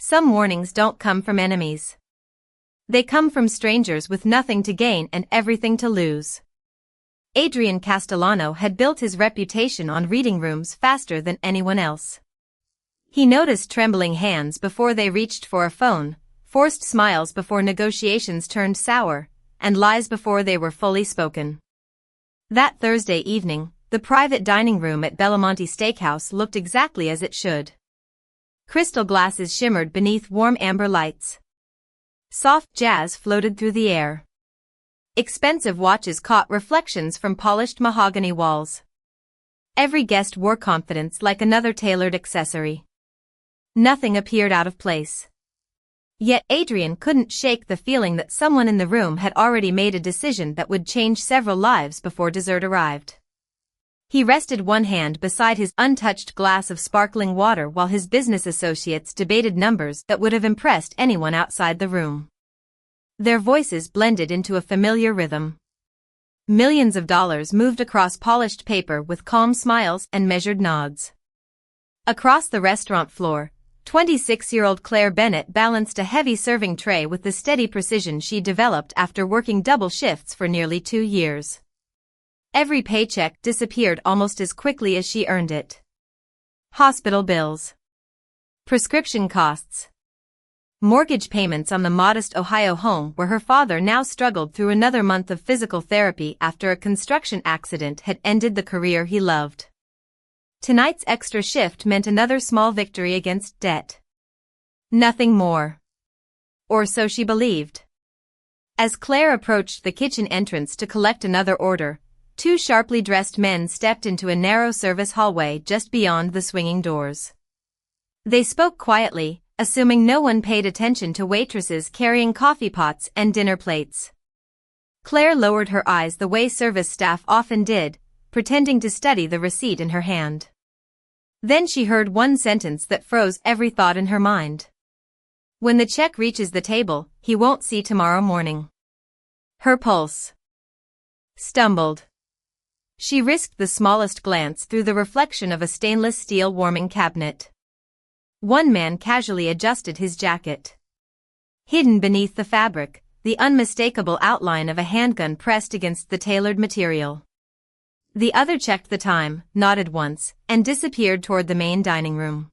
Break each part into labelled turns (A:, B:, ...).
A: Some warnings don't come from enemies. They come from strangers with nothing to gain and everything to lose. Adrian Castellano had built his reputation on reading rooms faster than anyone else. He noticed trembling hands before they reached for a phone, forced smiles before negotiations turned sour, and lies before they were fully spoken. That Thursday evening, the private dining room at Belamonte Steakhouse looked exactly as it should. Crystal glasses shimmered beneath warm amber lights. Soft jazz floated through the air. Expensive watches caught reflections from polished mahogany walls. Every guest wore confidence like another tailored accessory. Nothing appeared out of place. Yet Adrian couldn't shake the feeling that someone in the room had already made a decision that would change several lives before dessert arrived. He rested one hand beside his untouched glass of sparkling water while his business associates debated numbers that would have impressed anyone outside the room. Their voices blended into a familiar rhythm. Millions of dollars moved across polished paper with calm smiles and measured nods. Across the restaurant floor, 26-year-old Claire Bennett balanced a heavy serving tray with the steady precision she developed after working double shifts for nearly 2 years. Every paycheck disappeared almost as quickly as she earned it. Hospital bills. Prescription costs. Mortgage payments on the modest Ohio home where her father now struggled through another month of physical therapy after a construction accident had ended the career he loved. Tonight's extra shift meant another small victory against debt. Nothing more. Or so she believed. As Claire approached the kitchen entrance to collect another order, 2 sharply dressed men stepped into a narrow service hallway just beyond the swinging doors. They spoke quietly, assuming no one paid attention to waitresses carrying coffee pots and dinner plates. Claire lowered her eyes the way service staff often did, pretending to study the receipt in her hand. Then she heard one sentence that froze every thought in her mind. "When the check reaches the table, he won't see tomorrow morning." Her pulse stumbled. She risked the smallest glance through the reflection of a stainless steel warming cabinet. One man casually adjusted his jacket. Hidden beneath the fabric, the unmistakable outline of a handgun pressed against the tailored material. The other checked the time, nodded once, and disappeared toward the main dining room.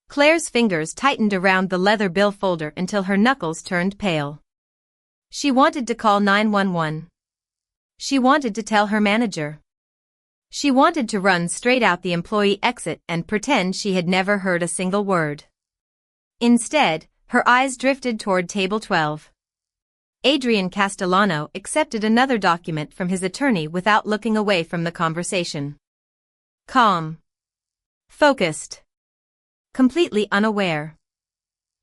A: Claire's fingers tightened around the leather bill folder until her knuckles turned pale. She wanted to call 911. She wanted to tell her manager. She wanted to run straight out the employee exit and pretend she had never heard a single word. Instead, her eyes drifted toward table 12. Adrian Castellano accepted another document from his attorney without looking away from the conversation. Calm. Focused. Completely unaware.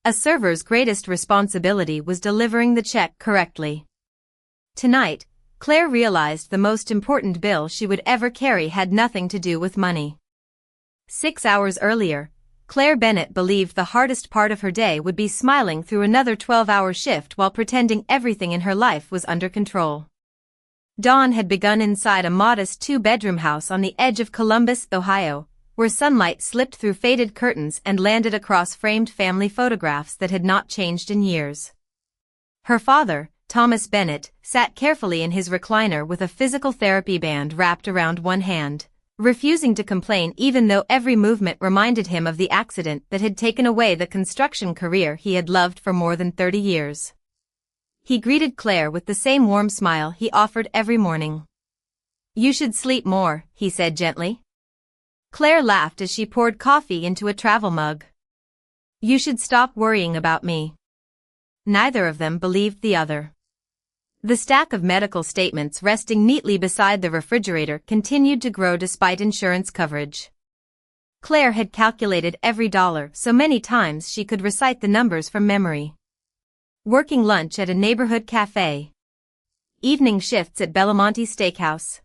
A: A server's greatest responsibility was delivering the check correctly. Tonight, Claire realized the most important bill she would ever carry had nothing to do with money. 6 hours earlier, Claire Bennett believed the hardest part of her day would be smiling through another 12-hour shift while pretending everything in her life was under control. Dawn had begun inside a modest 2-bedroom house on the edge of Columbus, Ohio, where sunlight slipped through faded curtains and landed across framed family photographs that had not changed in years. Her father, Thomas Bennett, sat carefully in his recliner with a physical therapy band wrapped around one hand, refusing to complain even though every movement reminded him of the accident that had taken away the construction career he had loved for more than 30 years. He greeted Claire with the same warm smile he offered every morning. "You should sleep more," he said gently. Claire laughed as she poured coffee into a travel mug. "You should stop worrying about me." Neither of them believed the other. The stack of medical statements resting neatly beside the refrigerator continued to grow despite insurance coverage. Claire had calculated every dollar so many times she could recite the numbers from memory. Working lunch at a neighborhood cafe. Evening shifts at Belamonte Steakhouse.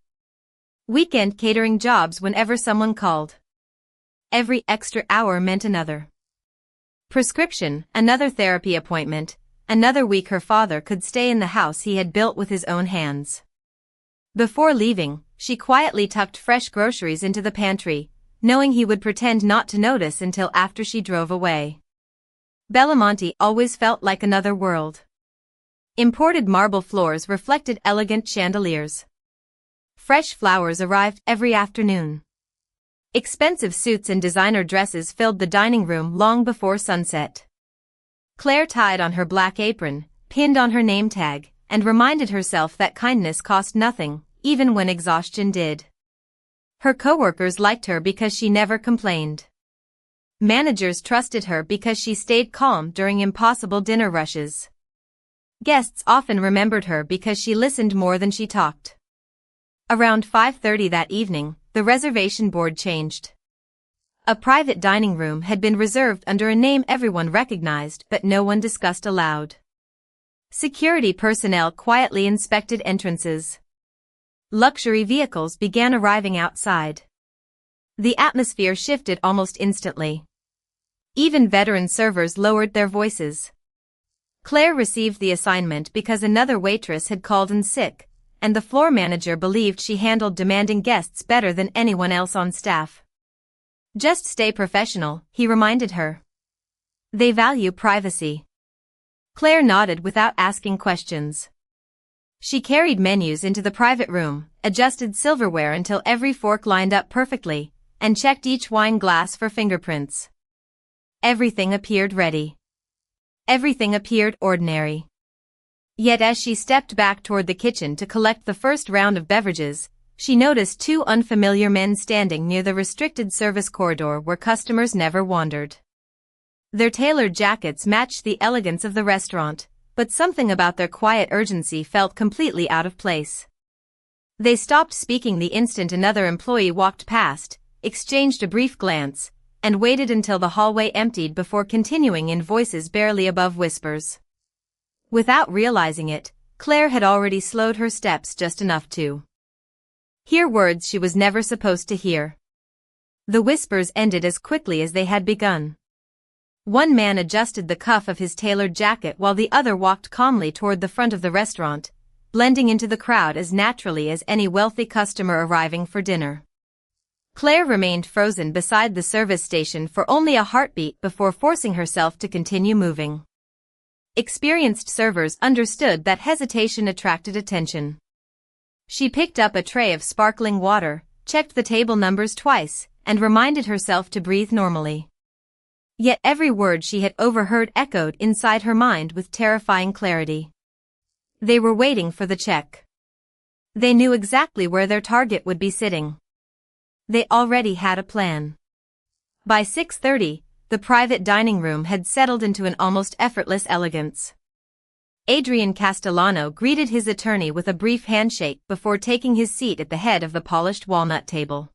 A: Weekend catering jobs whenever someone called. Every extra hour meant another prescription, another therapy appointment, another week her father could stay in the house he had built with his own hands. Before leaving, she quietly tucked fresh groceries into the pantry, knowing he would pretend not to notice until after she drove away. Belamonte always felt like another world. Imported marble floors reflected elegant chandeliers. Fresh flowers arrived every afternoon. Expensive suits and designer dresses filled the dining room long before sunset. Claire tied on her black apron, pinned on her name tag, and reminded herself that kindness cost nothing, even when exhaustion did. Her coworkers liked her because she never complained. Managers trusted her because she stayed calm during impossible dinner rushes. Guests often remembered her because she listened more than she talked. Around 5:30 that evening, the reservation board changed. A private dining room had been reserved under a name everyone recognized but no one discussed aloud. Security personnel quietly inspected entrances. Luxury vehicles began arriving outside. The atmosphere shifted almost instantly. Even veteran servers lowered their voices. Claire received the assignment because another waitress had called in sick, and the floor manager believed she handled demanding guests better than anyone else on staff. Just stay professional, he reminded her. They value privacy. Claire nodded without asking questions. She carried menus into the private room, adjusted silverware until every fork lined up perfectly, and checked each wine glass for fingerprints. Everything appeared ready. Everything appeared ordinary. Yet as she stepped back toward the kitchen to collect the first round of beverages, she noticed two unfamiliar men standing near the restricted service corridor where customers never wandered. Their tailored jackets matched the elegance of the restaurant, but something about their quiet urgency felt completely out of place. They stopped speaking the instant another employee walked past, exchanged a brief glance, and waited until the hallway emptied before continuing in voices barely above whispers. Without realizing it, Claire had already slowed her steps just enough to hear words she was never supposed to hear. The whispers ended as quickly as they had begun. One man adjusted the cuff of his tailored jacket while the other walked calmly toward the front of the restaurant, blending into the crowd as naturally as any wealthy customer arriving for dinner. Claire remained frozen beside the service station for only a heartbeat before forcing herself to continue moving. Experienced servers understood that hesitation attracted attention. She picked up a tray of sparkling water, checked the table numbers twice, and reminded herself to breathe normally. Yet every word she had overheard echoed inside her mind with terrifying clarity. They were waiting for the check. They knew exactly where their target would be sitting. They already had a plan. By 6:30, the private dining room had settled into an almost effortless elegance. Adrian Castellano greeted his attorney with a brief handshake before taking his seat at the head of the polished walnut table.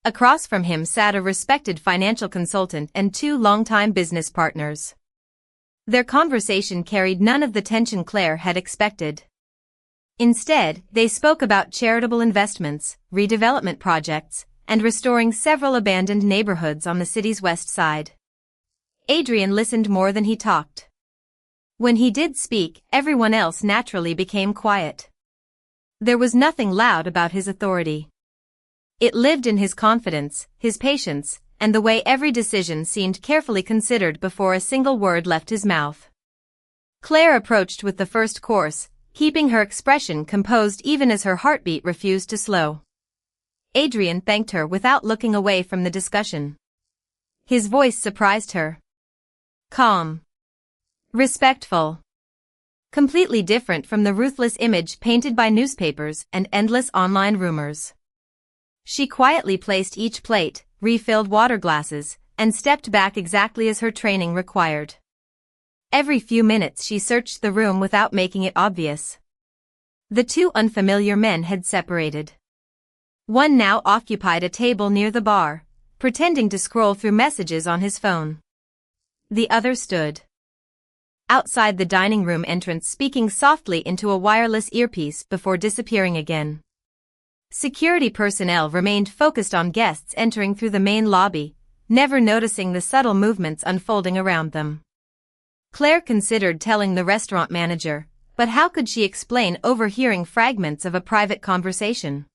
A: Across from him sat a respected financial consultant and two longtime business partners. Their conversation carried none of the tension Claire had expected. Instead, they spoke about charitable investments, redevelopment projects, and restoring several abandoned neighborhoods on the city's west side. Adrian listened more than he talked. When he did speak, everyone else naturally became quiet. There was nothing loud about his authority. It lived in his confidence, his patience, and the way every decision seemed carefully considered before a single word left his mouth. Claire approached with the first course, keeping her expression composed even as her heartbeat refused to slow. Adrian thanked her without looking away from the discussion. His voice surprised her. Calm. Respectful. Completely different from the ruthless image painted by newspapers and endless online rumors. She quietly placed each plate, refilled water glasses, and stepped back exactly as her training required. Every few minutes she searched the room without making it obvious. The two unfamiliar men had separated. One now occupied a table near the bar, pretending to scroll through messages on his phone. The other stood outside the dining room entrance speaking softly into a wireless earpiece before disappearing again. Security personnel remained focused on guests entering through the main lobby, never noticing the subtle movements unfolding around them. Claire considered telling the restaurant manager, but how could she explain overhearing fragments of a private conversation?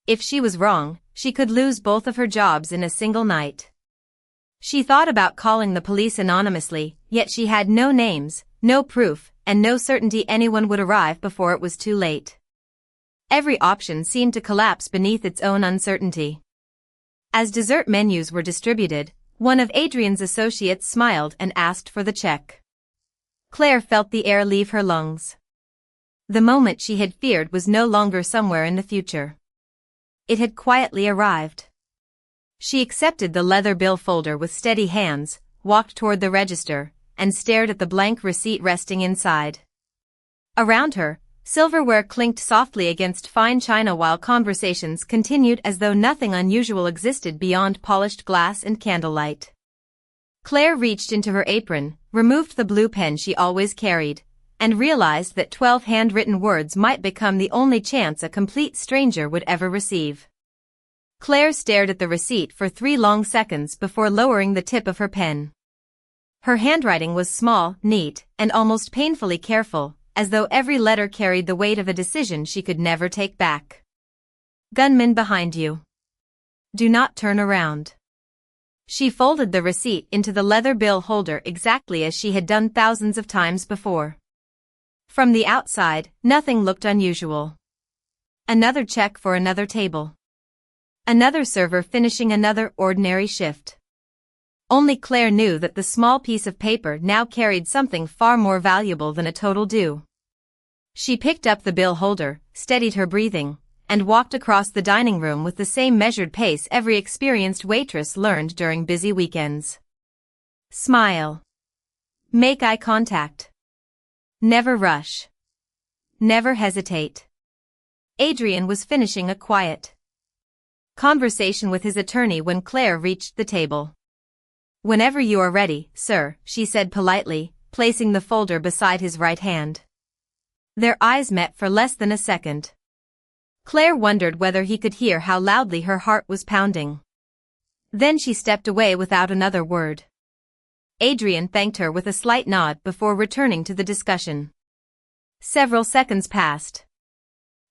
A: If she was wrong, she could lose both of her jobs in a single night. She thought about calling the police anonymously, yet she had no names, no proof, and no certainty anyone would arrive before it was too late. Every option seemed to collapse beneath its own uncertainty. As dessert menus were distributed, one of Adrian's associates smiled and asked for the check. Claire felt the air leave her lungs. The moment she had feared was no longer somewhere in the future. It had quietly arrived. She accepted the leather bill folder with steady hands, walked toward the register, and stared at the blank receipt resting inside. Around her, silverware clinked softly against fine china while conversations continued as though nothing unusual existed beyond polished glass and candlelight. Claire reached into her apron, removed the blue pen she always carried, and realized that 12 handwritten words might become the only chance a complete stranger would ever receive. Claire stared at the receipt for 3 long seconds before lowering the tip of her pen. Her handwriting was small, neat, and almost painfully careful, as though every letter carried the weight of a decision she could never take back. Gunman behind you. Do not turn around. She folded the receipt into the leather bill holder exactly as she had done thousands of times before. From the outside, nothing looked unusual. Another check for another table. Another server finishing another ordinary shift. Only Claire knew that the small piece of paper now carried something far more valuable than a total due. She picked up the bill holder, steadied her breathing, and walked across the dining room with the same measured pace every experienced waitress learned during busy weekends. Smile. Make eye contact. Never rush. Never hesitate. Adrian was finishing a quiet conversation with his attorney when Claire reached the table. Whenever you are ready, sir, she said politely, placing the folder beside his right hand. Their eyes met for less than a second. Claire wondered whether he could hear how loudly her heart was pounding. Then she stepped away without another word. Adrian thanked her with a slight nod before returning to the discussion. Several seconds passed.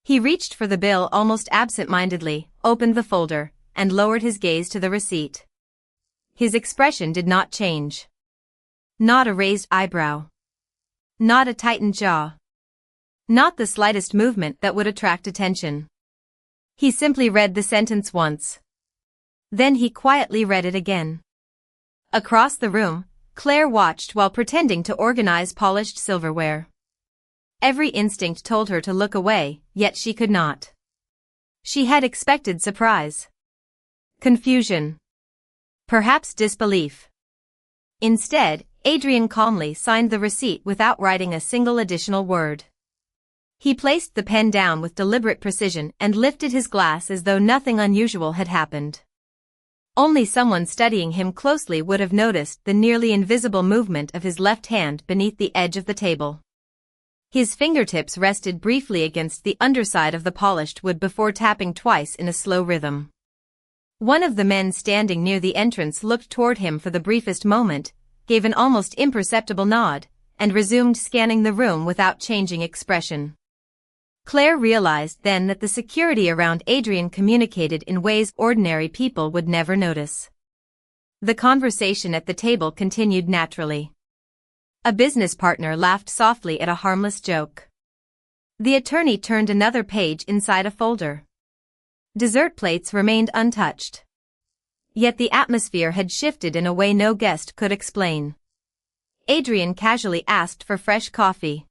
A: He reached for the bill almost absent-mindedly, opened the folder, and lowered his gaze to the receipt. His expression did not change. Not a raised eyebrow. Not a tightened jaw. Not the slightest movement that would attract attention. He simply read the sentence once. Then he quietly read it again. Across the room, Claire watched while pretending to organize polished silverware. Every instinct told her to look away, yet she could not. She had expected surprise. Confusion. Perhaps disbelief. Instead, Adrian calmly signed the receipt without writing a single additional word. He placed the pen down with deliberate precision and lifted his glass as though nothing unusual had happened. Only someone studying him closely would have noticed the nearly invisible movement of his left hand beneath the edge of the table. His fingertips rested briefly against the underside of the polished wood before tapping twice in a slow rhythm. One of the men standing near the entrance looked toward him for the briefest moment, gave an almost imperceptible nod, and resumed scanning the room without changing expression. Claire realized then that the security around Adrian communicated in ways ordinary people would never notice. The conversation at the table continued naturally. A business partner laughed softly at a harmless joke. The attorney turned another page inside a folder. Dessert plates remained untouched. Yet the atmosphere had shifted in a way no guest could explain. Adrian casually asked for fresh coffee.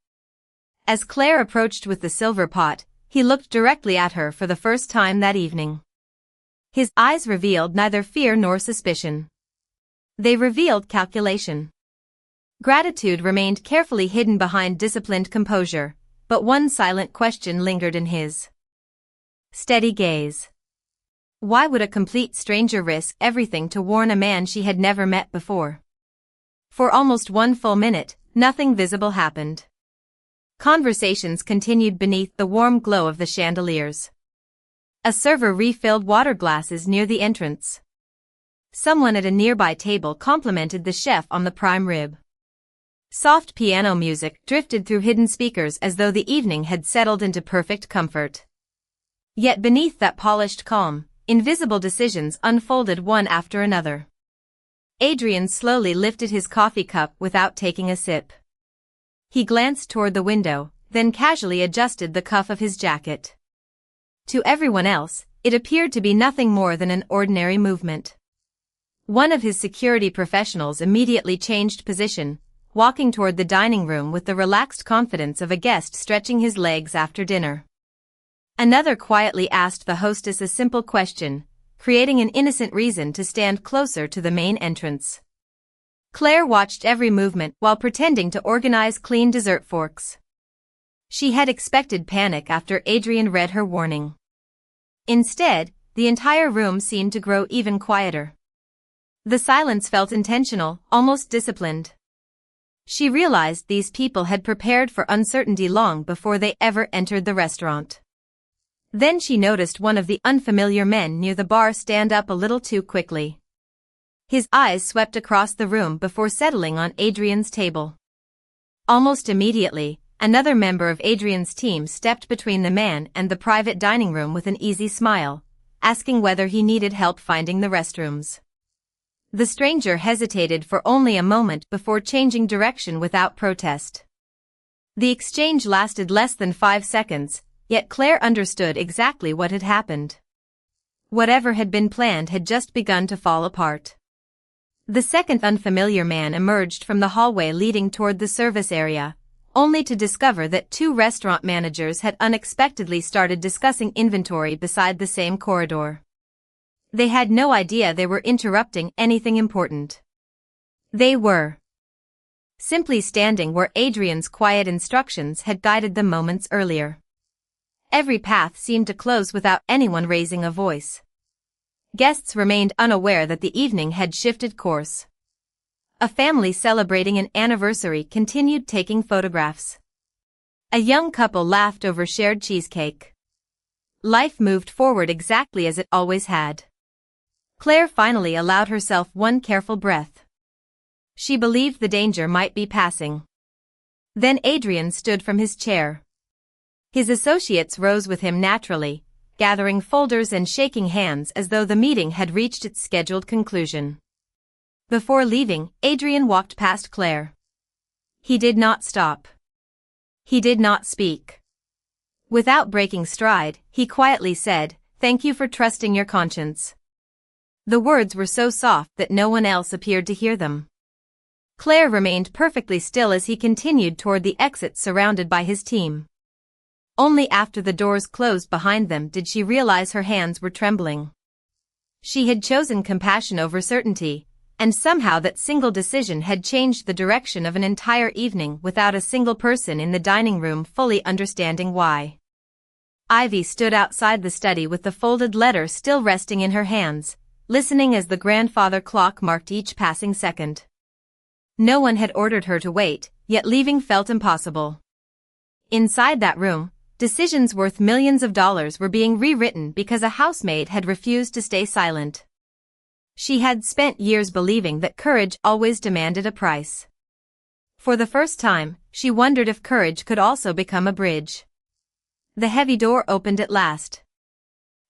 A: As Claire approached with the silver pot, he looked directly at her for the first time that evening. His eyes revealed neither fear nor suspicion. They revealed calculation. Gratitude remained carefully hidden behind disciplined composure, but one silent question lingered in his steady gaze. Why would a complete stranger risk everything to warn a man she had never met before? For almost 1 full minute, nothing visible happened. Conversations continued beneath the warm glow of the chandeliers. A server refilled water glasses near the entrance. Someone at a nearby table complimented the chef on the prime rib. Soft piano music drifted through hidden speakers as though the evening had settled into perfect comfort. Yet beneath that polished calm, invisible decisions unfolded one after another. Adrian slowly lifted his coffee cup without taking a sip. He glanced toward the window, then casually adjusted the cuff of his jacket. To everyone else, it appeared to be nothing more than an ordinary movement. One of his security professionals immediately changed position, walking toward the dining room with the relaxed confidence of a guest stretching his legs after dinner. Another quietly asked the hostess a simple question, creating an innocent reason to stand closer to the main entrance. Claire watched every movement while pretending to organize clean dessert forks. She had expected panic after Adrian read her warning. Instead, the entire room seemed to grow even quieter. The silence felt intentional, almost disciplined. She realized these people had prepared for uncertainty long before they ever entered the restaurant. Then she noticed one of the unfamiliar men near the bar stand up a little too quickly. His eyes swept across the room before settling on Adrian's table. Almost immediately, another member of Adrian's team stepped between the man and the private dining room with an easy smile, asking whether he needed help finding the restrooms. The stranger hesitated for only a moment before changing direction without protest. The exchange lasted less than 5 seconds, yet Claire understood exactly what had happened. Whatever had been planned had just begun to fall apart. The second unfamiliar man emerged from the hallway leading toward the service area, only to discover that 2 restaurant managers had unexpectedly started discussing inventory beside the same corridor. They had no idea they were interrupting anything important. They were simply standing where Adrian's quiet instructions had guided them moments earlier. Every path seemed to close without anyone raising a voice. Guests remained unaware that the evening had shifted course. A family celebrating an anniversary continued taking photographs. A young couple laughed over shared cheesecake. Life moved forward exactly as it always had. Claire finally allowed herself one careful breath. She believed the danger might be passing. Then Adrian stood from his chair. His associates rose with him naturally, gathering folders and shaking hands as though the meeting had reached its scheduled conclusion. Before leaving, Adrian walked past Claire. He did not stop. He did not speak. Without breaking stride, he quietly said, "Thank you for trusting your conscience." The words were so soft that no one else appeared to hear them. Claire remained perfectly still as he continued toward the exit surrounded by his team. Only after the doors closed behind them did she realize her hands were trembling. She had chosen compassion over certainty, and somehow that single decision had changed the direction of an entire evening without a single person in the dining room fully understanding why. Ivy stood outside the study with the folded letter still resting in her hands, listening as the grandfather clock marked each passing second. No one had ordered her to wait, yet leaving felt impossible. Inside that room, decisions worth millions of dollars were being rewritten because a housemaid had refused to stay silent. She had spent years believing that courage always demanded a price. For the first time, she wondered if courage could also become a bridge. The heavy door opened at last.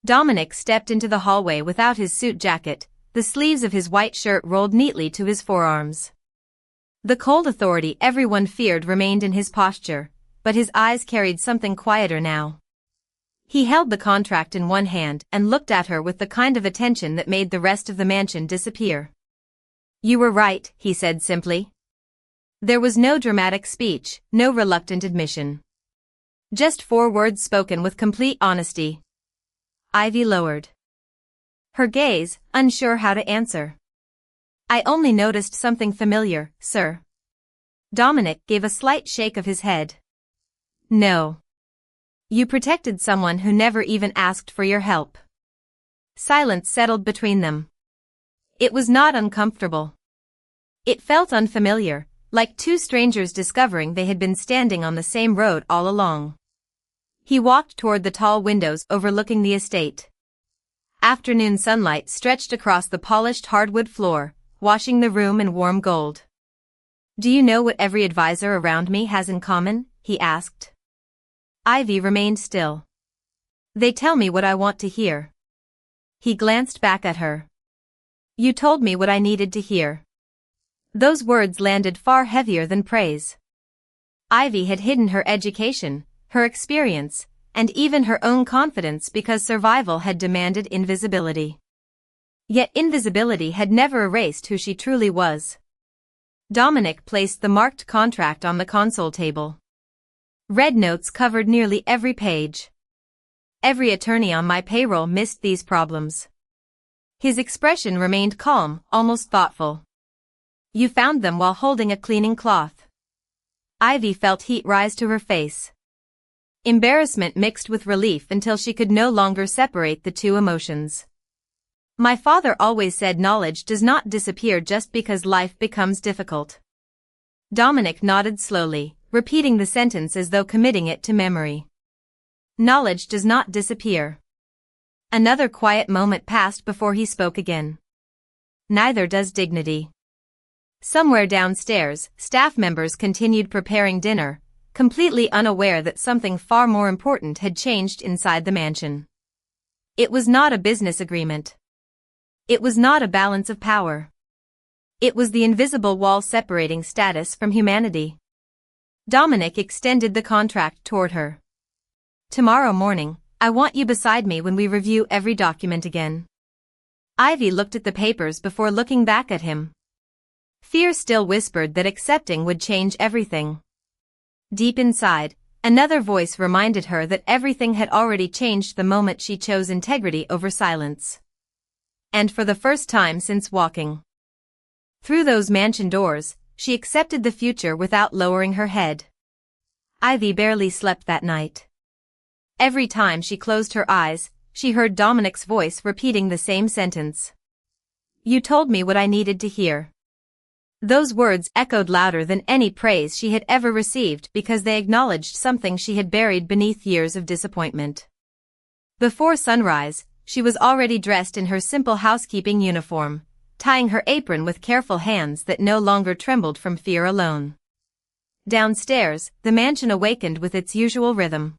A: Dominic stepped into the hallway without his suit jacket, the sleeves of his white shirt rolled neatly to his forearms. The cold authority everyone feared remained in his posture, but his eyes carried something quieter now. He held the contract in one hand and looked at her with the kind of attention that made the rest of the mansion disappear. "You were right," he said simply. There was no dramatic speech, no reluctant admission. Just 4 words spoken with complete honesty. Ivy lowered her gaze, unsure how to answer. "I only noticed something familiar, sir." Dominic gave a slight shake of his head. "No. You protected someone who never even asked for your help." Silence settled between them. It was not uncomfortable. It felt unfamiliar, like 2 strangers discovering they had been standing on the same road all along. He walked toward the tall windows overlooking the estate. Afternoon sunlight stretched across the polished hardwood floor, washing the room in warm gold. "Do you know what every advisor around me has in common?" he asked. Ivy remained still. "They tell me what I want to hear." He glanced back at her. You told me what I needed to hear. Those words landed far heavier than praise. Ivy had hidden her education, her experience, and even her own confidence because survival had demanded invisibility. Yet invisibility had never erased who she truly was. Dominic placed the marked contract on the console table. Red notes covered nearly every page. Every attorney on my payroll missed these problems. His expression remained calm, almost thoughtful. You found them while holding a cleaning cloth. Ivy felt heat rise to her face. Embarrassment mixed with relief until she could no longer separate the two emotions. My father always said knowledge does not disappear just because life becomes difficult. Dominic nodded slowly, repeating the sentence as though committing it to memory. Knowledge does not disappear. Another quiet moment passed before he spoke again. Neither does dignity. Somewhere downstairs, staff members continued preparing dinner, completely unaware that something far more important had changed inside the mansion. It was not a business agreement. It was not a balance of power. It was the invisible wall separating status from humanity. Dominic extended the contract toward her. Tomorrow morning, I want you beside me when we review every document again. Ivy looked at the papers before looking back at him. Fear still whispered that accepting would change everything. Deep inside, another voice reminded her that everything had already changed the moment she chose integrity over silence. And for the first time since walking through those mansion doors, she accepted the future without lowering her head. Ivy barely slept that night. Every time she closed her eyes, she heard Dominic's voice repeating the same sentence. You told me what I needed to hear. Those words echoed louder than any praise she had ever received because they acknowledged something she had buried beneath years of disappointment. Before sunrise, she was already dressed in her simple housekeeping uniform, tying her apron with careful hands that no longer trembled from fear alone. Downstairs, the mansion awakened with its usual rhythm.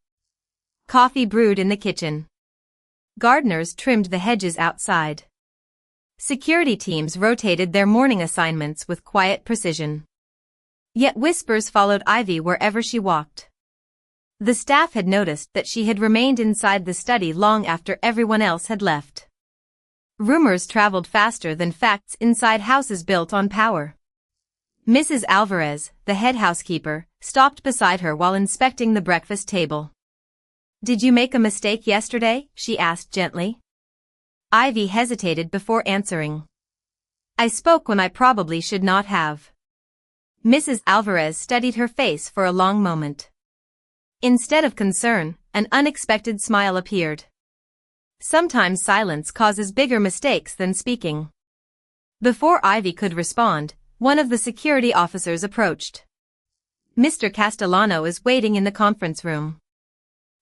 A: Coffee brewed in the kitchen. Gardeners trimmed the hedges outside. Security teams rotated their morning assignments with quiet precision. Yet whispers followed Ivy wherever she walked. The staff had noticed that she had remained inside the study long after everyone else had left. Rumors traveled faster than facts inside houses built on power. Mrs. Alvarez, the head housekeeper, stopped beside her while inspecting the breakfast table. Did you make a mistake yesterday? She asked gently. Ivy hesitated before answering. I spoke when I probably should not have. Mrs. Alvarez studied her face for a long moment. Instead of concern, an unexpected smile appeared. Sometimes silence causes bigger mistakes than speaking. Before Ivy could respond, one of the security officers approached. Mr. Castellano is waiting in the conference room.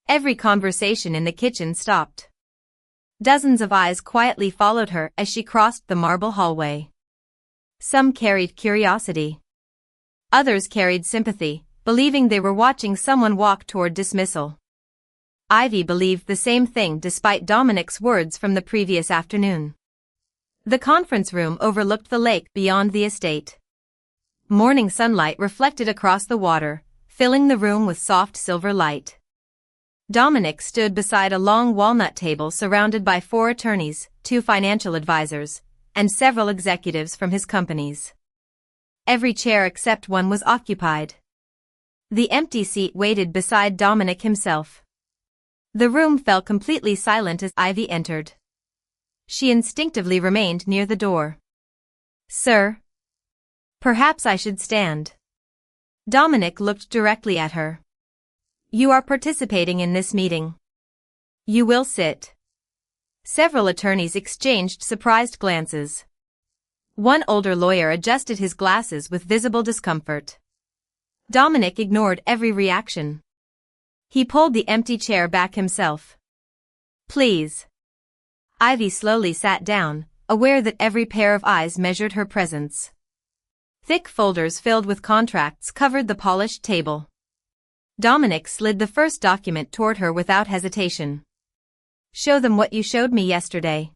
A: Every conversation in the kitchen stopped. Dozens of eyes quietly followed her as she crossed the marble hallway. Some carried curiosity. Others carried sympathy, believing they were watching someone walk toward dismissal. Ivy believed the same thing despite Dominic's words from the previous afternoon. The conference room overlooked the lake beyond the estate. Morning sunlight reflected across the water, filling the room with soft silver light. Dominic stood beside a long walnut table surrounded by 4 attorneys, 2 financial advisors, and several executives from his companies. Every chair except one was occupied. The empty seat waited beside Dominic himself. The room fell completely silent as Ivy entered. She instinctively remained near the door. Sir? Perhaps I should stand. Dominic looked directly at her. You are participating in this meeting. You will sit. Several attorneys exchanged surprised glances. One older lawyer adjusted his glasses with visible discomfort. Dominic ignored every reaction. He pulled the empty chair back himself. Please. Ivy slowly sat down, aware that every pair of eyes measured her presence. Thick folders filled with contracts covered the polished table. Dominic slid the first document toward her without hesitation. Show them what you showed me yesterday.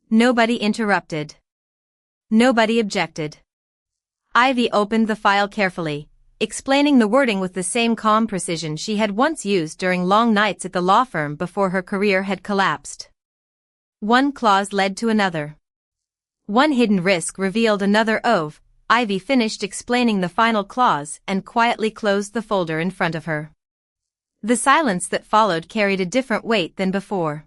A: Nobody interrupted. Nobody objected. Ivy opened the file carefully, explaining the wording with the same calm precision she had once used during long nights at the law firm before her career had collapsed. One clause led to another. One hidden risk revealed another oath. Ivy finished explaining the final clause and quietly closed the folder in front of her. The silence that followed carried a different weight than before.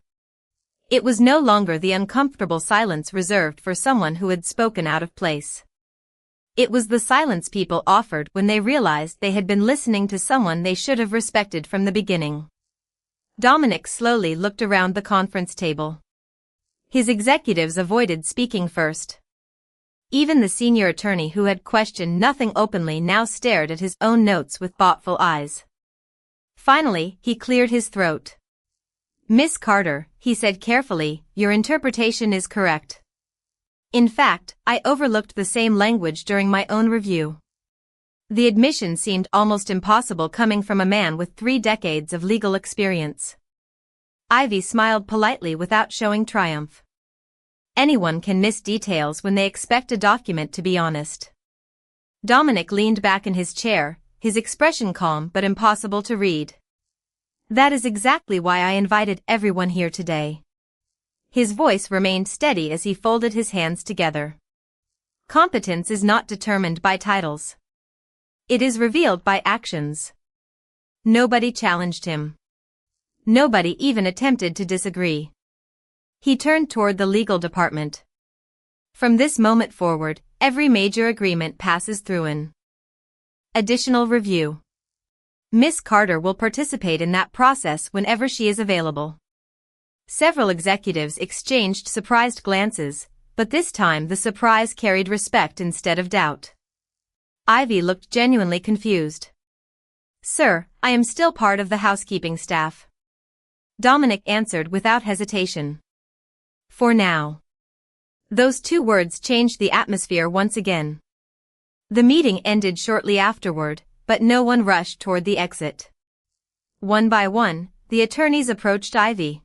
A: It was no longer the uncomfortable silence reserved for someone who had spoken out of place. It was the silence people offered when they realized they had been listening to someone they should have respected from the beginning. Dominic slowly looked around the conference table. His executives avoided speaking first. Even the senior attorney who had questioned nothing openly now stared at his own notes with thoughtful eyes. Finally, he cleared his throat. "Miss Carter," he said carefully, "your interpretation is correct. In fact, I overlooked the same language during my own review." The admission seemed almost impossible coming from a man with 3 decades of legal experience. Ivy smiled politely without showing triumph. Anyone can miss details when they expect a document to be honest. Dominic leaned back in his chair, his expression calm but impossible to read. "That is exactly why I invited everyone here today." His voice remained steady as he folded his hands together. "Competence is not determined by titles. It is revealed by actions." Nobody challenged him. Nobody even attempted to disagree. He turned toward the legal department. "From this moment forward, every major agreement passes through an additional review. Miss Carter will participate in that process whenever she is available." Several executives exchanged surprised glances, but this time the surprise carried respect instead of doubt. Ivy looked genuinely confused. "Sir, I am still part of the housekeeping staff," Dominic answered without hesitation. "For now." Those 2 words changed the atmosphere once again. The meeting ended shortly afterward, but no one rushed toward the exit. One by one, the attorneys approached Ivy.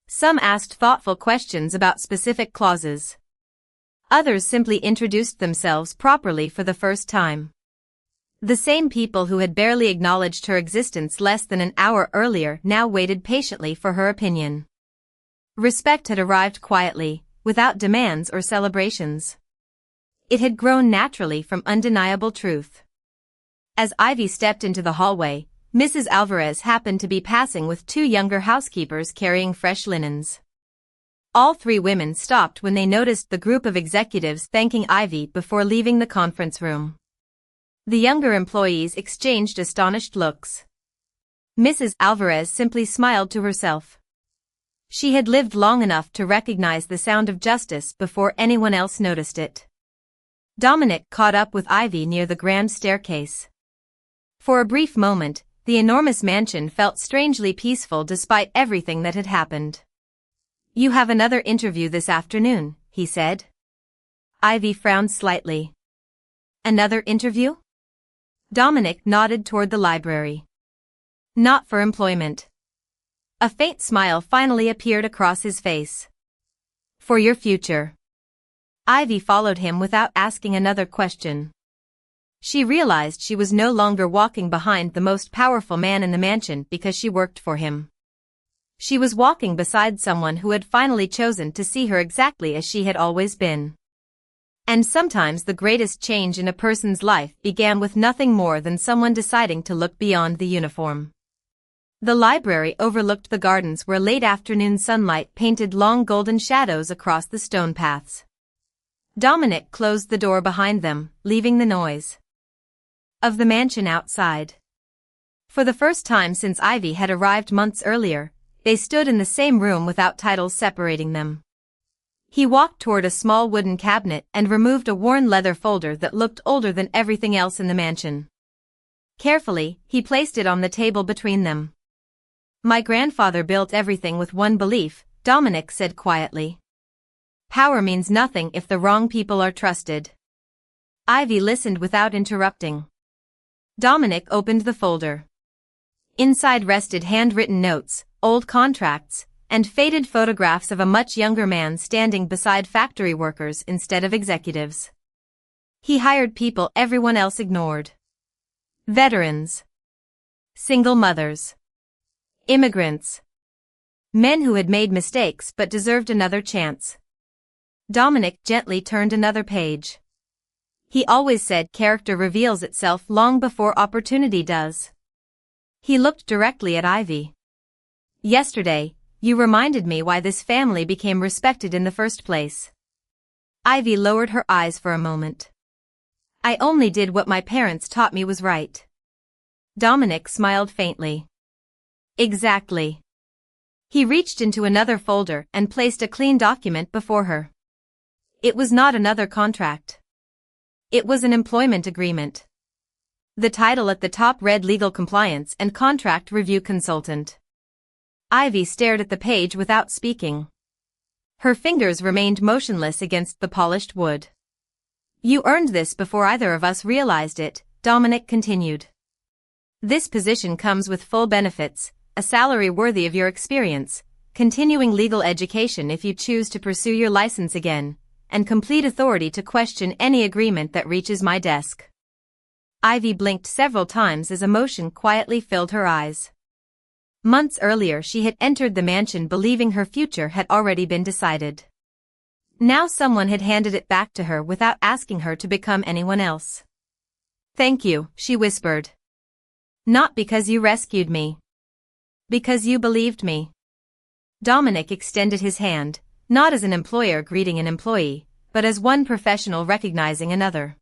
A: Some asked thoughtful questions about specific clauses. Others simply introduced themselves properly for the first time. The same people who had barely acknowledged her existence less than an hour earlier now waited patiently for her opinion. Respect had arrived quietly, without demands or celebrations. It had grown naturally from undeniable truth. As Ivy stepped into the hallway, Mrs. Alvarez happened to be passing with 2 younger housekeepers carrying fresh linens. All 3 women stopped when they noticed the group of executives thanking Ivy before leaving the conference room. The younger employees exchanged astonished looks. Mrs. Alvarez simply smiled to herself. She had lived long enough to recognize the sound of justice before anyone else noticed it. Dominic caught up with Ivy near the grand staircase. For a brief moment, the enormous mansion felt strangely peaceful despite everything that had happened. "You have another interview this afternoon," he said. Ivy frowned slightly. "Another interview?" Dominic nodded toward the library. "Not for employment." A faint smile finally appeared across his face. "For your future." Ivy followed him without asking another question. She realized she was no longer walking behind the most powerful man in the mansion because she worked for him. She was walking beside someone who had finally chosen to see her exactly as she had always been. And sometimes the greatest change in a person's life began with nothing more than someone deciding to look beyond the uniform. The library overlooked the gardens where late afternoon sunlight painted long golden shadows across the stone paths. Dominic closed the door behind them, leaving the noise of the mansion outside. For the first time since Ivy had arrived months earlier, they stood in the same room without titles separating them. He walked toward a small wooden cabinet and removed a worn leather folder that looked older than everything else in the mansion. Carefully, he placed it on the table between them. "My grandfather built everything with one belief," Dominic said quietly. "Power means nothing if the wrong people are trusted." Ivy listened without interrupting. Dominic opened the folder. Inside rested handwritten notes, old contracts, and faded photographs of a much younger man standing beside factory workers instead of executives. He hired people everyone else ignored. Veterans. Single mothers. Immigrants. Men who had made mistakes but deserved another chance. Dominic gently turned another page. He always said character reveals itself long before opportunity does. He looked directly at Ivy. Yesterday, you reminded me why this family became respected in the first place. Ivy lowered her eyes for a moment. I only did what my parents taught me was right. Dominic smiled faintly. Exactly. He reached into another folder and placed a clean document before her. It was not another contract. It was an employment agreement. The title at the top read Legal Compliance and Contract Review Consultant. Ivy stared at the page without speaking. Her fingers remained motionless against the polished wood. You earned this before either of us realized it, Dominic continued. This position comes with full benefits, a salary worthy of your experience, continuing legal education if you choose to pursue your license again, and complete authority to question any agreement that reaches my desk. Ivy blinked several times as emotion quietly filled her eyes. Months earlier she had entered the mansion believing her future had already been decided. Now someone had handed it back to her without asking her to become anyone else. Thank you, she whispered. Not because you rescued me. Because you believed me. Dominic extended his hand, not as an employer greeting an employee, but as one professional recognizing another.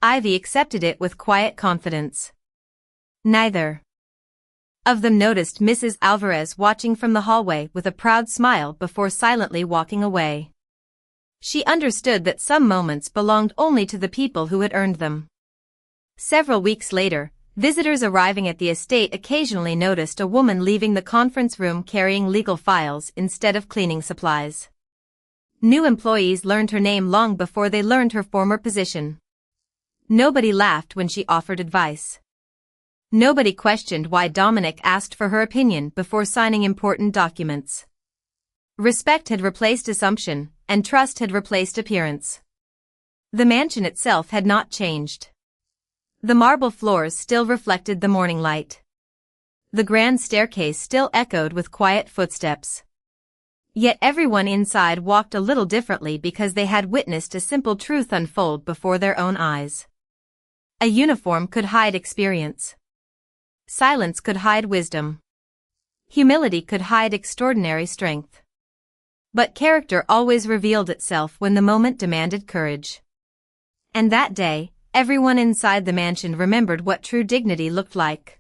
A: Ivy accepted it with quiet confidence. Neither of them noticed Mrs. Alvarez watching from the hallway with a proud smile before silently walking away. She understood that some moments belonged only to the people who had earned them. Several weeks later, visitors arriving at the estate occasionally noticed a woman leaving the conference room carrying legal files instead of cleaning supplies. New employees learned her name long before they learned her former position. Nobody laughed when she offered advice. Nobody questioned why Dominic asked for her opinion before signing important documents. Respect had replaced assumption, and trust had replaced appearance. The mansion itself had not changed. The marble floors still reflected the morning light. The grand staircase still echoed with quiet footsteps. Yet everyone inside walked a little differently because they had witnessed a simple truth unfold before their own eyes. A uniform could hide experience. Silence could hide wisdom. Humility could hide extraordinary strength. But character always revealed itself when the moment demanded courage. And that day, everyone inside the mansion remembered what true dignity looked like.